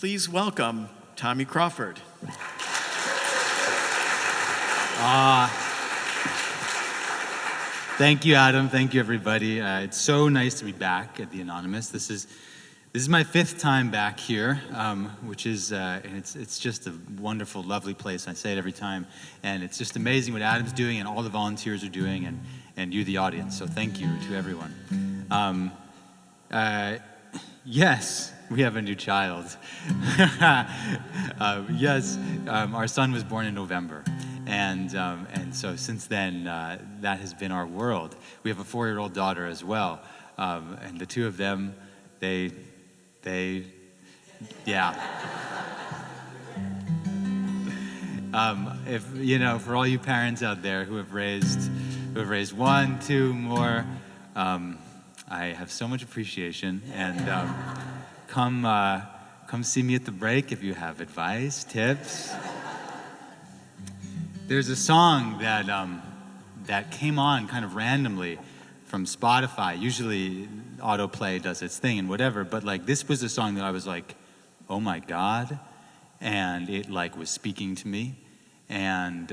Please welcome Tommy Crawford. Thank you, Adam. Thank you, everybody. It's so nice to be back at the Anonymous. This is my fifth time back here, which is and it's just a wonderful, lovely place. I say it every time, and it's just amazing what Adam's doing and all the volunteers are doing, and you, the audience. So thank you to everyone. Yes, we have a new child. Yes, our son was born in November. And so since then, that has been our world. We have a 4-year-old daughter as well. And the two of them, they, yeah. If, for all you parents out there who have raised 1, 2 more, I have so much appreciation. And come see me at the break if you have advice, tips. There's a song that came on kind of randomly from Spotify. Usually autoplay does its thing and whatever, but this was a song that I was like, oh my God, and it was speaking to me. And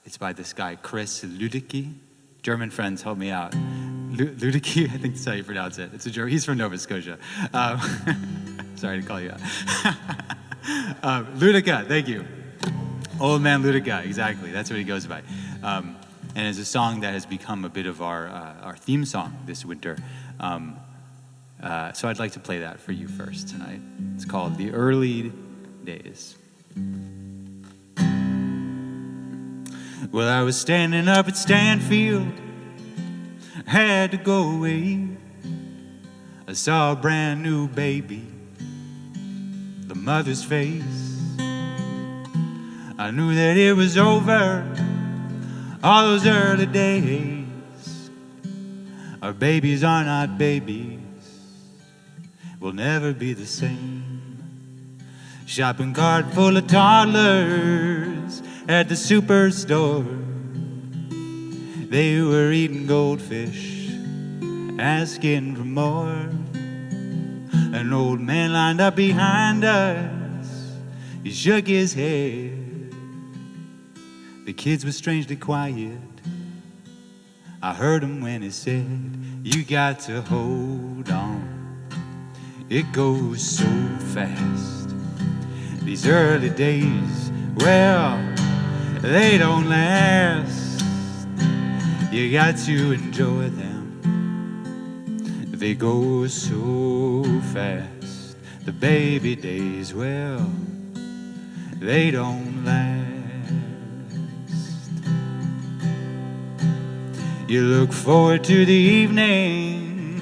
it's by this guy, Chris Ludicki. German friends, help me out. Ludicki, I think that's how you pronounce it. It's a German. He's from Nova Scotia. Sorry to call you out. Ludica, thank you. Old Man Ludica, exactly. That's what he goes by. And it's a song that has become a bit of our theme song this winter. So I'd like to play that for you first tonight. It's called The Early Days. Well, I was standing up at Stanfield, had to go away. I saw a brand new baby, the mother's face. I knew that it was over, all those early days. Our babies are not babies, will never be the same. Shopping cart full of toddlers at the superstore. They were eating goldfish, asking for more. An old man lined up behind us, he shook his head. The kids were strangely quiet. I heard him when he said, you got to hold on. It goes so fast. These early days, well, they don't last. You got to enjoy them. They go so fast. The baby days, well, they don't last. You look forward to the evening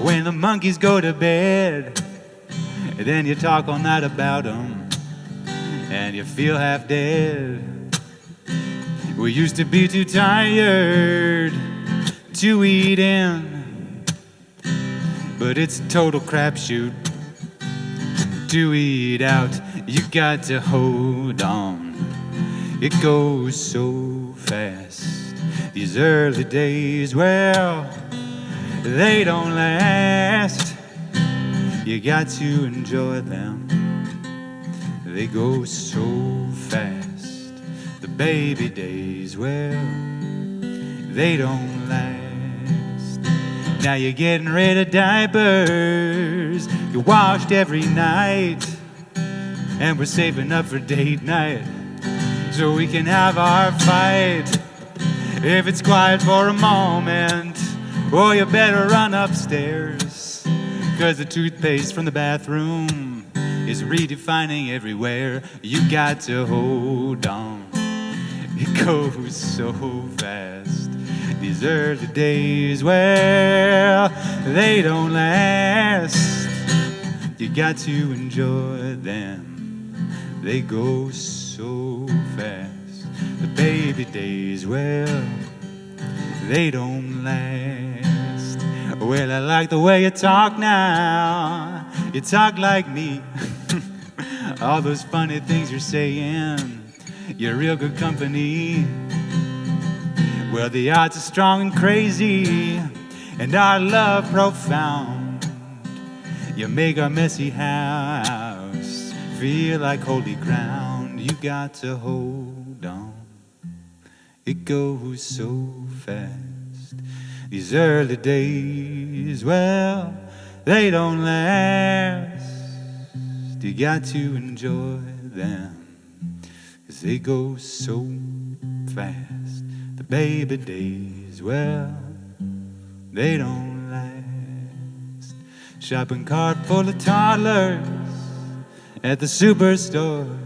when the monkeys go to bed. And then you talk all night about them and you feel half dead. We used to be too tired to eat in, but it's a total crapshoot to eat out. You got to hold on. It goes so fast. These early days, well, they don't last. You got to enjoy them. They go so fast. The baby days, well, they don't last. Now you're getting rid of diapers. You're washed every night. And we're saving up for date night so we can have our fight. If it's quiet for a moment, oh, you better run upstairs, 'cause the toothpaste from the bathroom is redefining everywhere. You got to hold on. It goes so fast. These early days, well, they don't last. You got to enjoy them. They go so fast. The baby days, well, they don't last. Well, I like the way you talk now. You talk like me. All those funny things you're saying, you're real good company. Well, the odds are strong and crazy, and our love profound. You make our messy house feel like holy ground. You got to hold on. It goes so fast. These early days, well, they don't last. You got to enjoy them, 'cause they go so fast. The baby days, well, they don't last. Shopping cart full of toddlers at the superstore.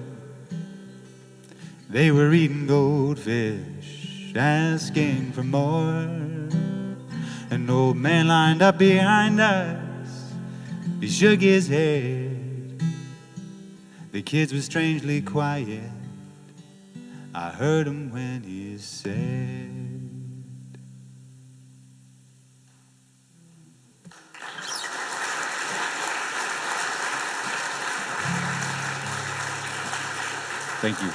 They were eating goldfish, asking for more. An old man lined up behind us, he shook his head. The kids were strangely quiet, I heard him when he said, thank you.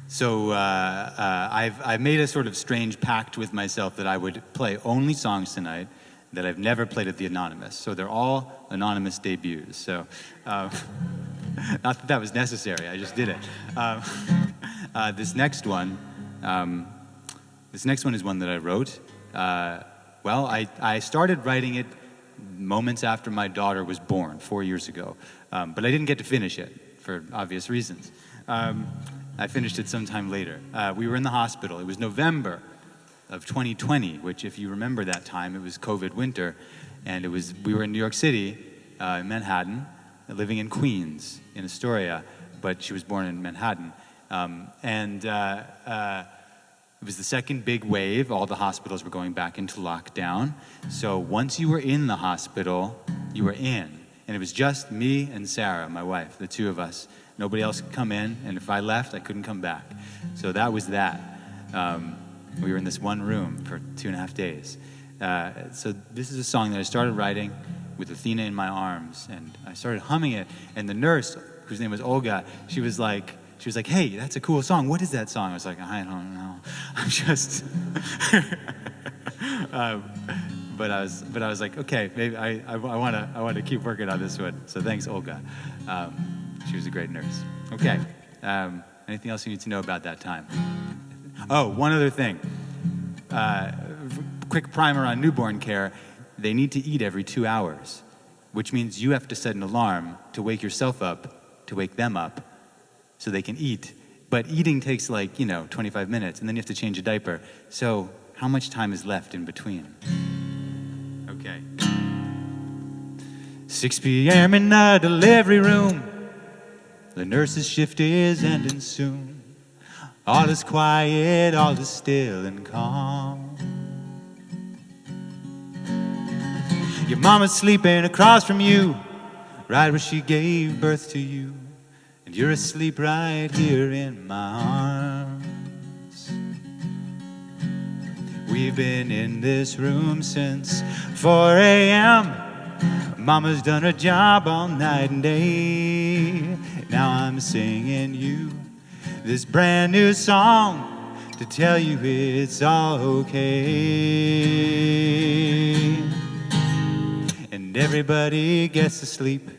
So I've made a sort of strange pact with myself that I would play only songs tonight that I've never played at the Anonymous. So they're all Anonymous debuts. So not that that was necessary, I just did it. This next one is one that I wrote. Well, I started writing it moments after my daughter was born 4 years ago, but I didn't get to finish it for obvious reasons. I finished it sometime later. We were in the hospital. It was November of 2020, which, if you remember that time, it was COVID winter, and we were in New York City, in Manhattan, living in Queens, in Astoria, but she was born in Manhattan. It was the second big wave. All the hospitals were going back into lockdown. So once you were in the hospital, you were in. And it was just me and Sarah, my wife, the two of us. Nobody else could come in, and if I left, I couldn't come back. So that was that. We were in this one room for 2.5 days. So this is a song that I started writing with Athena in my arms, and I started humming it, and the nurse, whose name was Olga, she was like, hey, that's a cool song. What is that song? I was like, I don't know. I'm just... But I was like, okay, maybe I want to keep working on this one. So thanks, Olga. She was a great nurse. Okay. Anything else you need to know about that time? Oh, one other thing. Quick primer on newborn care. They need to eat every 2 hours, which means you have to set an alarm to wake yourself up, to wake them up, so they can eat. But eating takes 25 minutes, and then you have to change a diaper. So how much time is left in between? Okay. 6 p.m. in the delivery room. The nurse's shift is ending soon. All is quiet, all is still and calm. Your mama's sleeping across from you, right where she gave birth to you. And you're asleep right here in my arms. We've been in this room since 4 a.m. Mama's done her job all night and day. Now I'm singing you this brand new song to tell you it's all okay. And everybody gets to sleep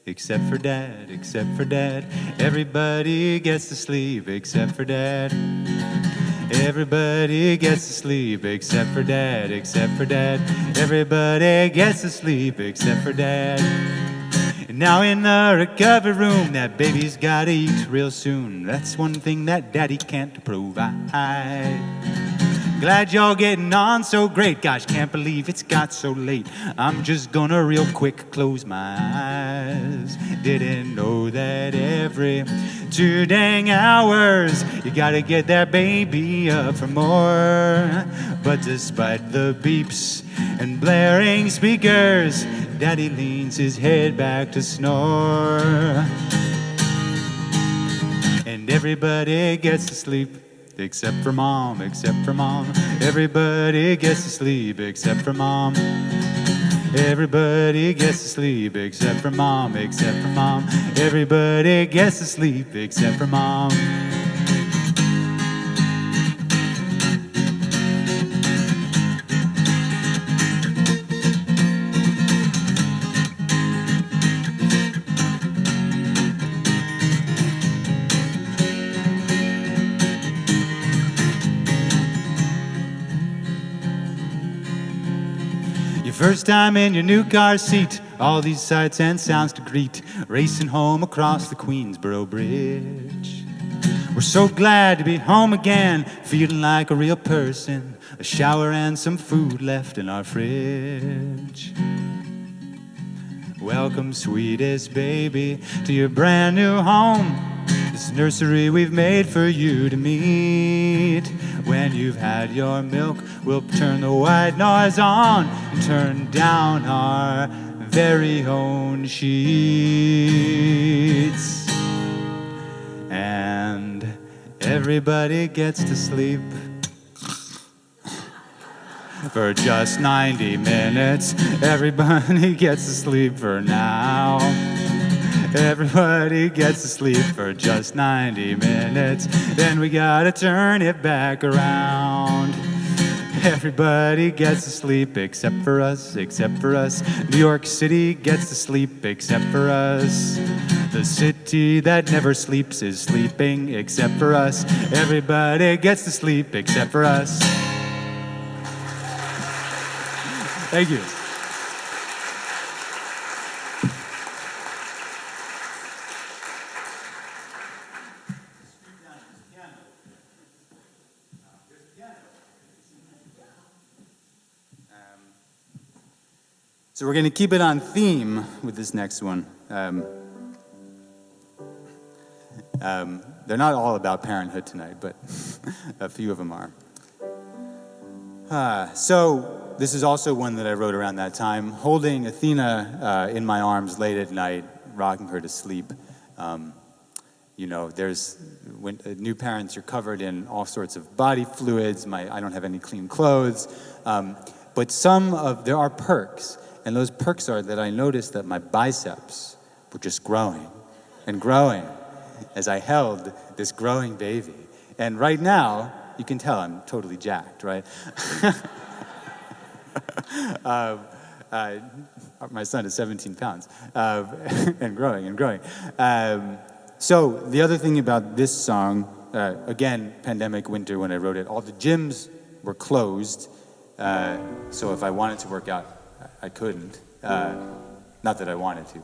except for Dad, except for Dad. Everybody gets to sleep except for Dad. Everybody gets to sleep except for Dad, except for Dad. Everybody gets to sleep except for Dad. And now in the recovery room, that baby's gotta eat real soon. That's one thing that Daddy can't provide. Glad y'all getting on so great. Gosh, can't believe it's got so late. I'm just gonna real quick close my eyes. Didn't know that every 2 dang hours you gotta get that baby up for more. But despite the beeps and blaring speakers, Daddy leans his head back to snore. And everybody gets to sleep except for Mom, except for Mom. Everybody gets to sleep except for Mom. Everybody gets to sleep except for Mom, except for Mom. Everybody gets to sleep except for Mom. Your first time in your new car seat, all these sights and sounds to greet, racing home across the Queensboro Bridge. We're so glad to be home again, feeling like a real person, a shower and some food left in our fridge. Welcome, sweetest baby, to your brand new home, this nursery we've made for you to meet. When you've had your milk, we'll turn the white noise on and turn down our very own sheets. And everybody gets to sleep for just 90 minutes. Everybody gets to sleep for now. Everybody gets to sleep for just 90 minutes. Then we gotta turn it back around. Everybody gets to sleep except for us, except for us. New York City gets to sleep except for us. The city that never sleeps is sleeping except for us. Everybody gets to sleep except for us. Thank you. So we're going to keep it on theme with this next one. They're not all about parenthood tonight, but a few of them are. So this is also one that I wrote around that time, holding Athena in my arms late at night, rocking her to sleep. You know, when new parents are covered in all sorts of body fluids. I don't have any clean clothes, but there are perks. And those perks are that I noticed that my biceps were just growing and growing as I held this growing baby. And right now, you can tell I'm totally jacked, right? My son is 17 pounds and growing and growing. So the other thing about this song, again, pandemic winter when I wrote it, all the gyms were closed. So if I wanted to work out, I couldn't, not that I wanted to.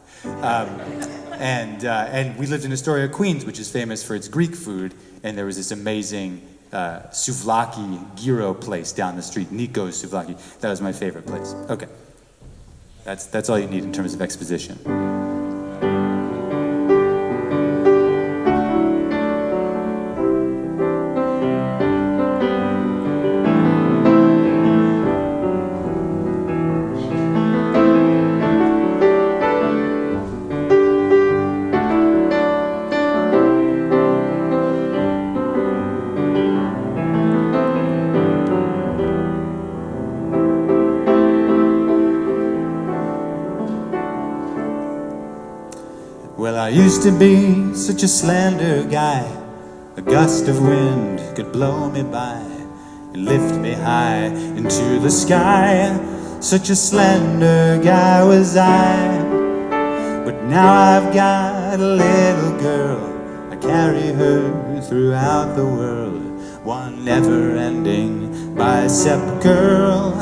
And we lived in Astoria, Queens, which is famous for its Greek food, and there was this amazing souvlaki gyro place down the street, Nico's Souvlaki. That was my favorite place. Okay, that's all you need in terms of exposition. I used to be such a slender guy. A gust of wind could blow me by and lift me high into the sky. Such a slender guy was I. But now I've got a little girl. I carry her throughout the world. One never-ending bicep curl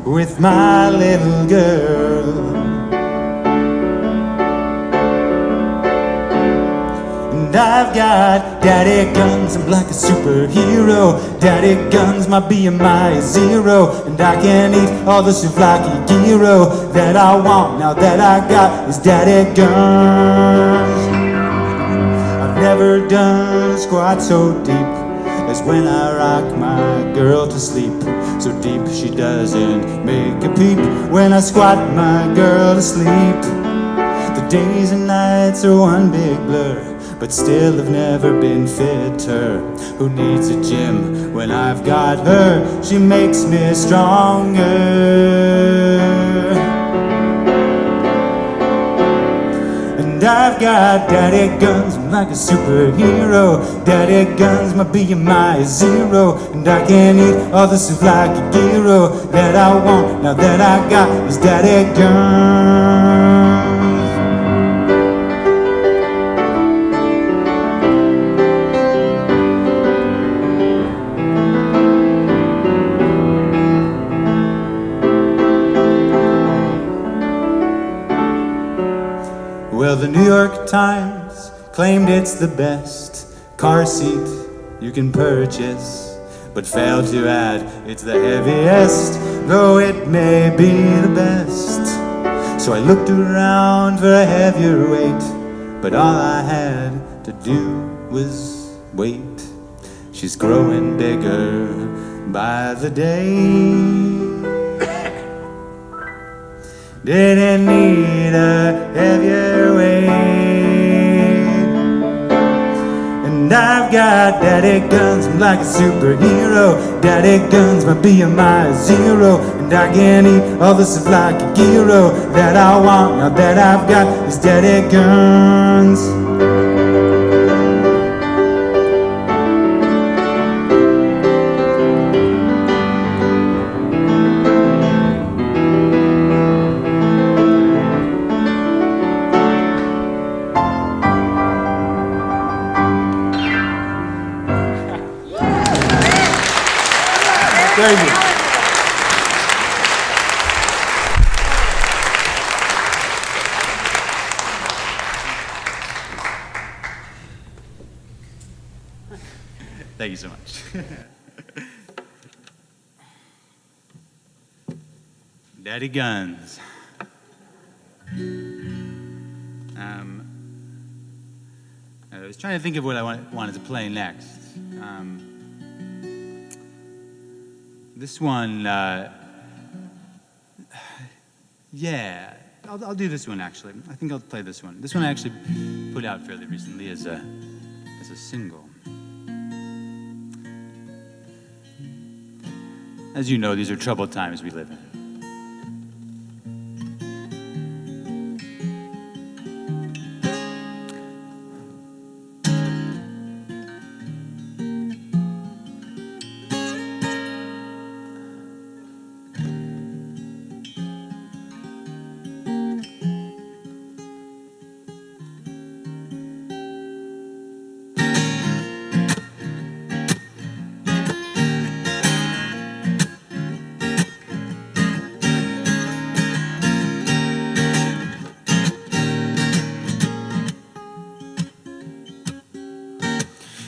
with my little girl. And I've got daddy guns, I'm like a superhero. Daddy guns, my BMI is 0. And I can eat all the souvlaki gyro that I want. Now that I got is daddy guns. I've never done a squat so deep as when I rock my girl to sleep. So deep she doesn't make a peep when I squat my girl to sleep. The days and nights are one big blur, but still have never been fitter. Who needs a gym when I've got her? She makes me stronger. And I've got daddy guns, I'm like a superhero. Daddy guns, my BMI is 0. And I can eat all the souvlaki gyro that I want. Now that I got is daddy guns. times, claimed it's the best car seat you can purchase, but failed to add it's the heaviest, though it may be the best. So I looked around for a heavier weight, but all I had to do was wait. She's growing bigger by the day. Didn't need a heavier weight. And I've got daddy guns, I'm like a superhero. Daddy guns, my BMI is 0. And I can eat all the stuff like a gyro that I want, now that I've got these daddy guns. Thank you. Thank you so much. Daddy Guns. I was trying to think of what I wanted to play next. This one, yeah, I'll do this one actually. I think I'll play this one. This one I actually put out fairly recently as a single. As you know, these are troubled times we live in.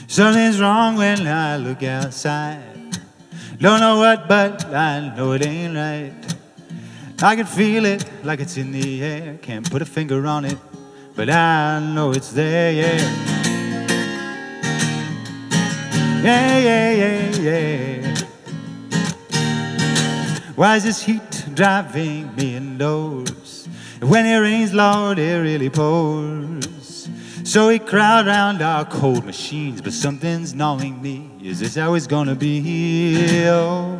Something's wrong when I look outside. Don't know what, but I know it ain't right. I can feel it like it's in the air. Can't put a finger on it, but I know it's there, yeah. Yeah, yeah, yeah, yeah. Why is this heat driving me indoors? When it rains, Lord, it really pours. So we crowd round our cold machines, but something's gnawing me. Is this how it's gonna be? Oh,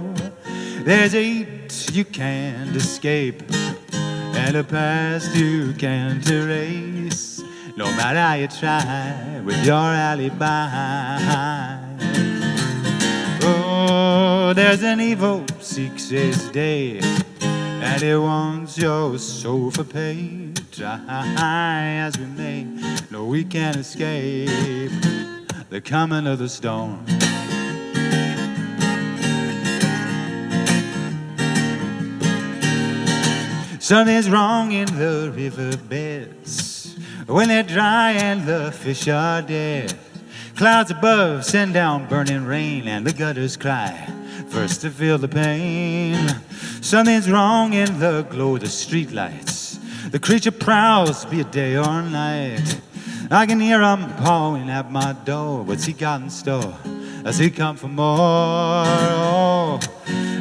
there's a heat you can't escape, and a past you can't erase, no matter how you try with your alibi. Oh, there's an evil seeks its day, and it wants your soul for pay. Try as we may, no, we can't escape the coming of the storm. Something's wrong in the riverbeds when they're dry and the fish are dead. Clouds above send down burning rain, and the gutters cry first to feel the pain. Something's wrong in the glow of the streetlights. The creature prowls, be it day or night. I can hear him pawing at my door. What's he got in store? Has he come for more? Oh,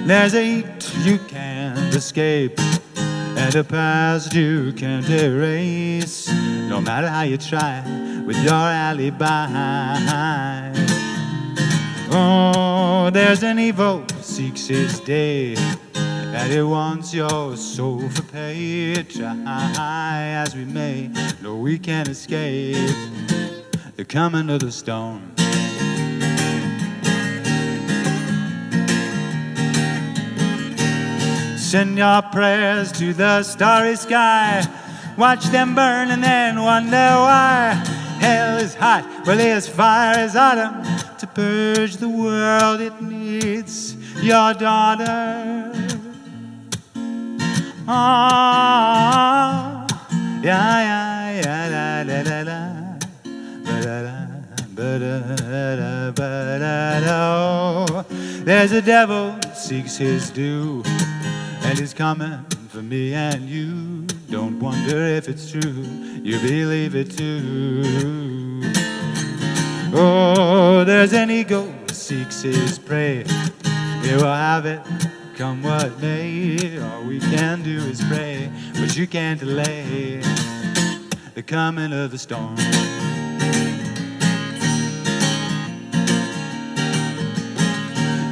there's a heat you can't escape, and a past you can't erase, no matter how you try with your alibi. Oh, there's an evil seeks its day, and it wants your soul for pay. Try as we may, no, we can't escape the coming of the storm. Send your prayers to the starry sky. Watch them burn and then wonder why. Hell is hot, well, there's fire is autumn. To purge the world, it needs your daughter. Ah, yeah, yeah, yeah, la, la, la, la. shadow. There's a devil seeks his due, and he's coming for me and you. Don't wonder if it's true, you believe it too. Oh, there's an ego seeks his prey. He will have it, come what may. All we can do is pray, but you can't delay the coming of the storm.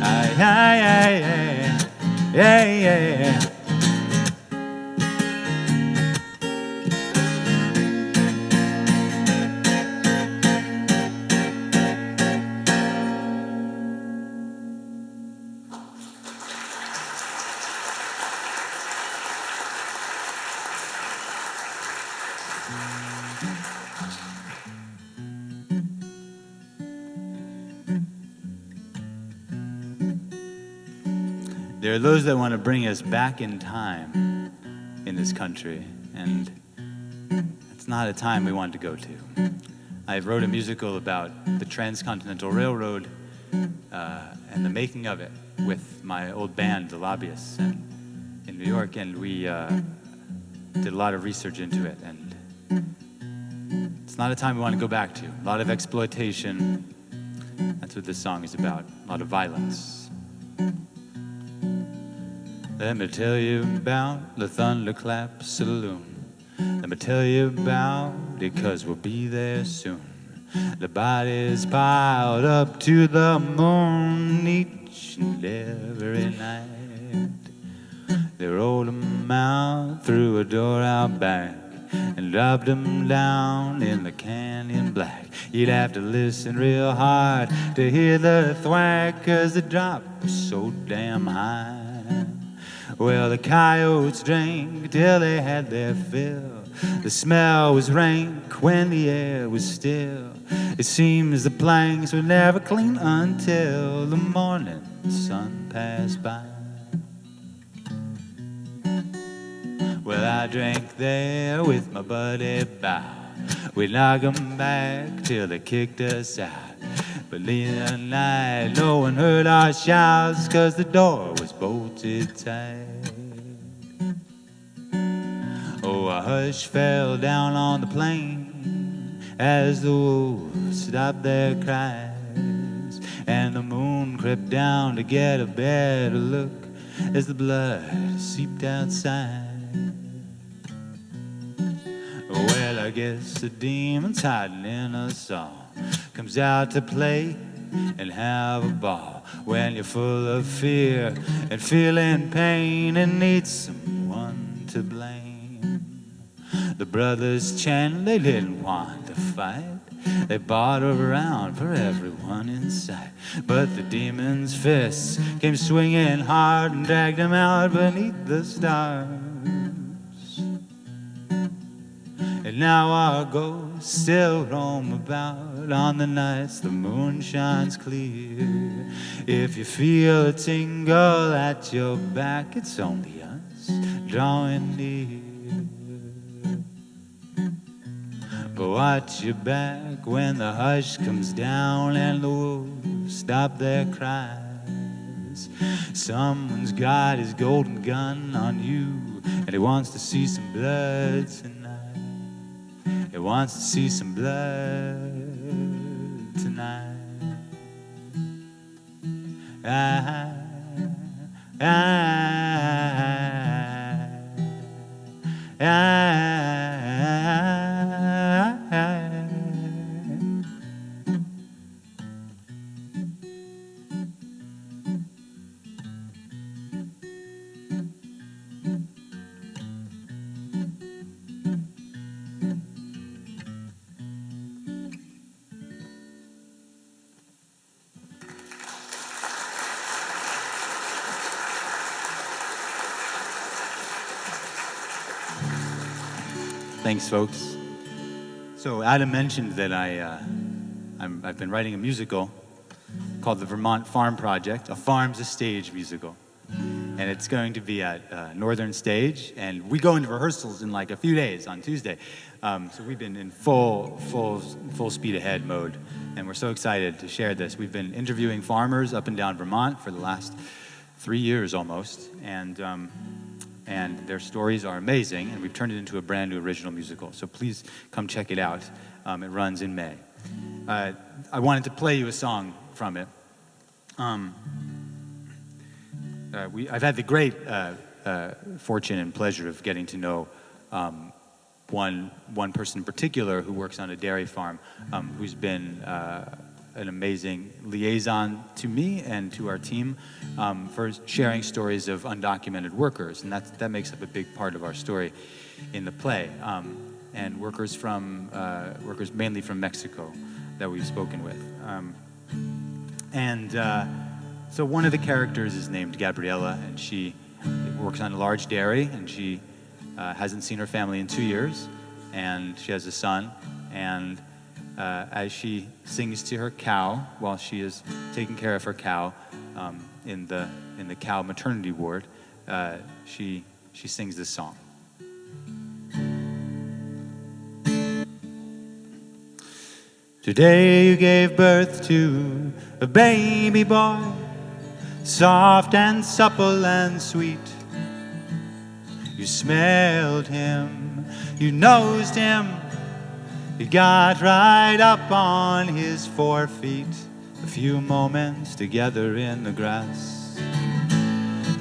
Aye, aye, aye, aye, aye, aye. There are those that want to bring us back in time in this country, and it's not a time we want to go to. I wrote a musical about the Transcontinental Railroad and the making of it with my old band, the Lobbyists, in New York, and we did a lot of research into it, and it's not a time we want to go back to. A lot of exploitation. That's what this song is about. A lot of violence. Let me tell you about the Thunderclap Saloon. Let me tell you about it, 'cause we'll be there soon. The bodies piled up to the moon each and every night. They rolled them out through a door out back and dropped them down in the canyon black. You'd have to listen real hard to hear the thwack, 'cause the drop was so damn high. Well, the coyotes drank till they had their fill. The smell was rank when the air was still. It seems the planks were never clean until the morning sun passed by. Well, I drank there with my buddy Bow. We knocked 'em back till they kicked us out. But late at night, no one heard our shouts, 'cause the door was bolted tight. Oh, a hush fell down on the plain as the wolves stopped their cries, and the moon crept down to get a better look as the blood seeped outside. Well, I guess the demon's hiding in us all, comes out to play and have a ball when you're full of fear and feeling pain and need someone to blame. The brothers chant, they didn't want to fight. They bartered around for everyone in sight. But the demon's fists came swinging hard and dragged them out beneath the stars. And now our ghosts still roam about on the nights the moon shines clear. If you feel a tingle at your back, it's only us drawing near. But watch your back when the hush comes down and the wolves stop their cries. Someone's got his golden gun on you, and he wants to see some blood tonight. He wants to see some blood tonight. Ah, ah, ah, ah. Thanks, folks. So Adam mentioned that I've been writing a musical called the Vermont Farm Project, a farm's a stage musical. And it's going to be at Northern Stage, and we go into rehearsals in like a few days on Tuesday. So we've been in full speed ahead mode. and we're so excited to share this. We've been interviewing farmers up and down Vermont for the last 3 years almost, and their stories are amazing, and we've turned it into a brand new original musical. So please come check it out. It runs in May. I wanted to play you a song from it. I've had the great fortune and pleasure of getting to know one person in particular who works on a dairy farm, who's been an amazing liaison to me and to our team for sharing stories of undocumented workers, and that makes up a big part of our story in the play. And workers mainly from Mexico that we've spoken with. So one of the characters is named Gabriela, and she works on a large dairy, and she hasn't seen her family in 2 years, and she has a son. And as she sings to her cow while she is taking care of her cow in the cow maternity ward, she sings this song. Today you gave birth to a baby boy, soft and supple and sweet. You smelled him, you nosed him, you got right up on his 4 feet. A few moments together in the grass,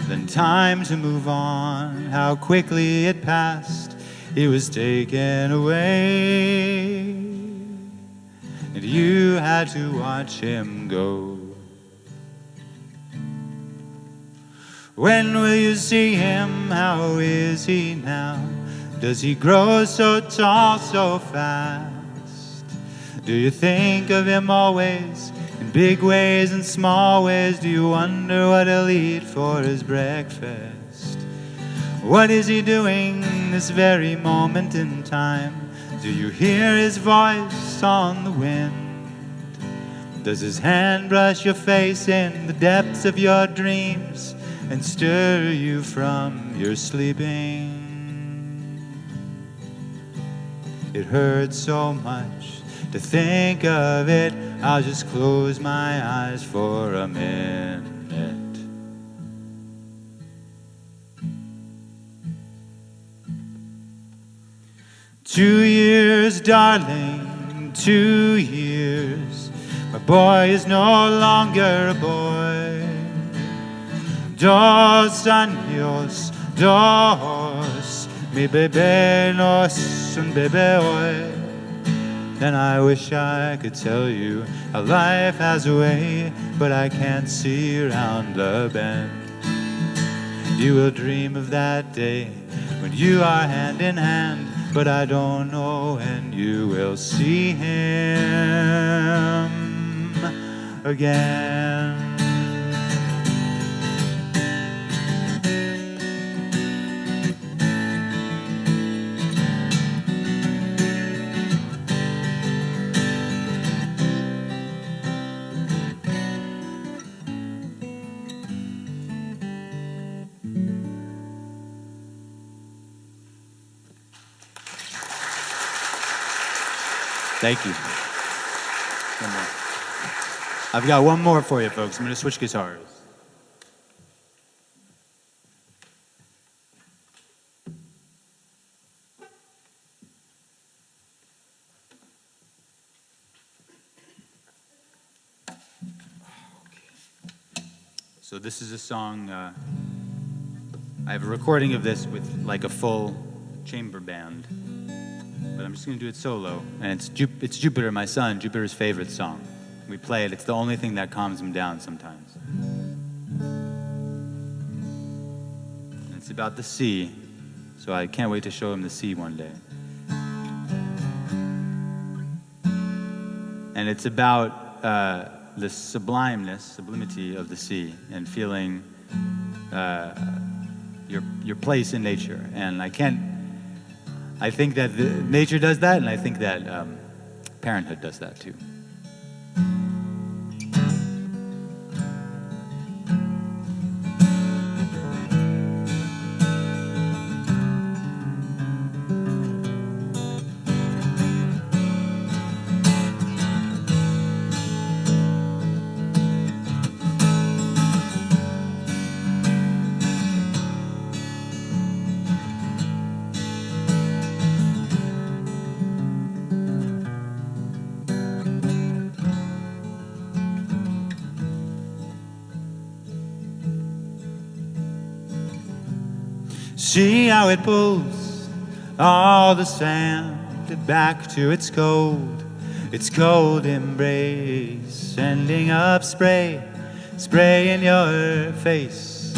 then time to move on. How quickly it passed, he was taken away, and you had to watch him go. When will you see him? How is he now? Does he grow so tall so fast? Do you think of him always, in big ways and small ways? Do you wonder what he'll eat for his breakfast? What is he doing this very moment in time? Do you hear his voice on the wind? Does his hand brush your face in the depths of your dreams and stir you from your sleeping? It hurts so much to think of it. I'll just close my eyes for a minute. 2 years, darling, 2 years. My boy is no longer a boy. 2 años, 2. Mi bebé no es un bebé hoy. Then I wish I could tell you how life has a way, but I can't see around the bend. You will dream of that day when you are hand in hand, but I don't know when you will see him again. Thank you. One more. I've got one more for you, folks. I'm going to switch guitars. So this is a song, I have a recording of this with like a full chamber band. But I'm just going to do it solo. And it's Jupiter, my son, Jupiter's favorite song. We play it. It's the only thing that calms him down sometimes. And it's about the sea, so I can't wait to show him the sea one day. And it's about the sublimity of the sea and feeling your place in nature. And I think that nature does that, and I think that parenthood does that too. See how it pulls all the sand back to its cold embrace, sending up spray in your face.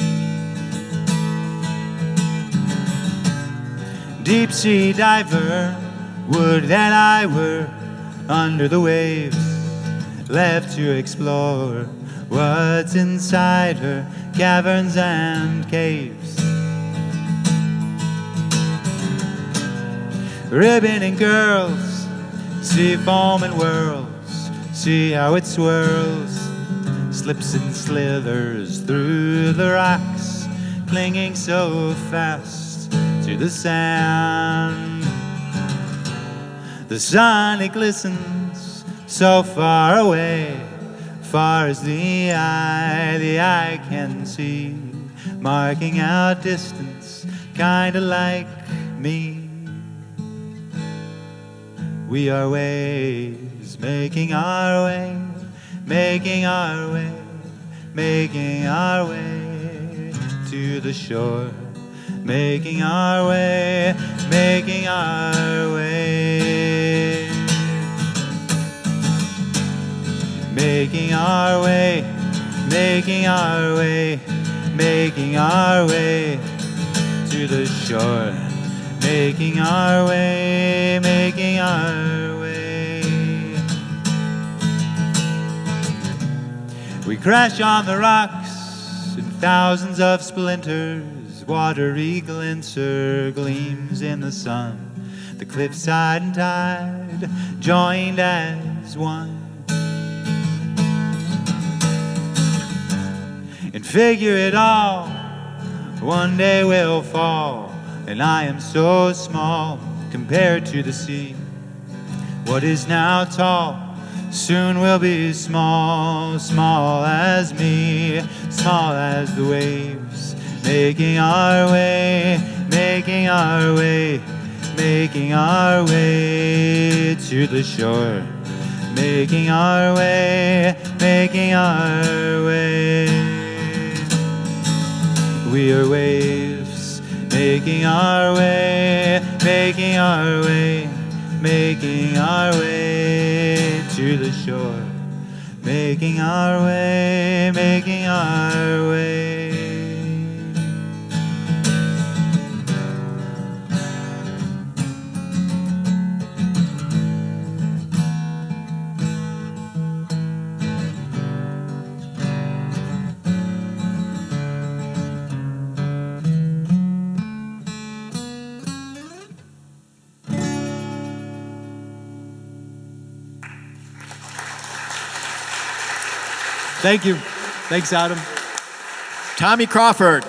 Deep sea diver, would that I were under the waves, left to explore what's inside her caverns and caves. Ribbon and girls, see foam and whirls, see how it swirls, slips and slithers through the rocks, clinging so fast to the sand. The sun, it glistens so far away, far as the eye can see, marking out distance, kinda like me. We are waves, making our way, making our way, making our way to the shore, making our way, making our way, making our way, making our way, making our way to the shore, making our way, making our way. We crash on the rocks in thousands of splinters, watery glincer gleams in the sun, the cliffside and tide joined as one. And figure it all, one day we'll fall, and I am so small compared to the sea. What is now tall soon will be small, small as me, small as the waves, making our way, making our way, making our way to the shore, making our way, making our way. We are waves, making our way, making our way, making our way to the shore, making our way, making our way. Thank you. Thanks, Adam. Tommy Crawford.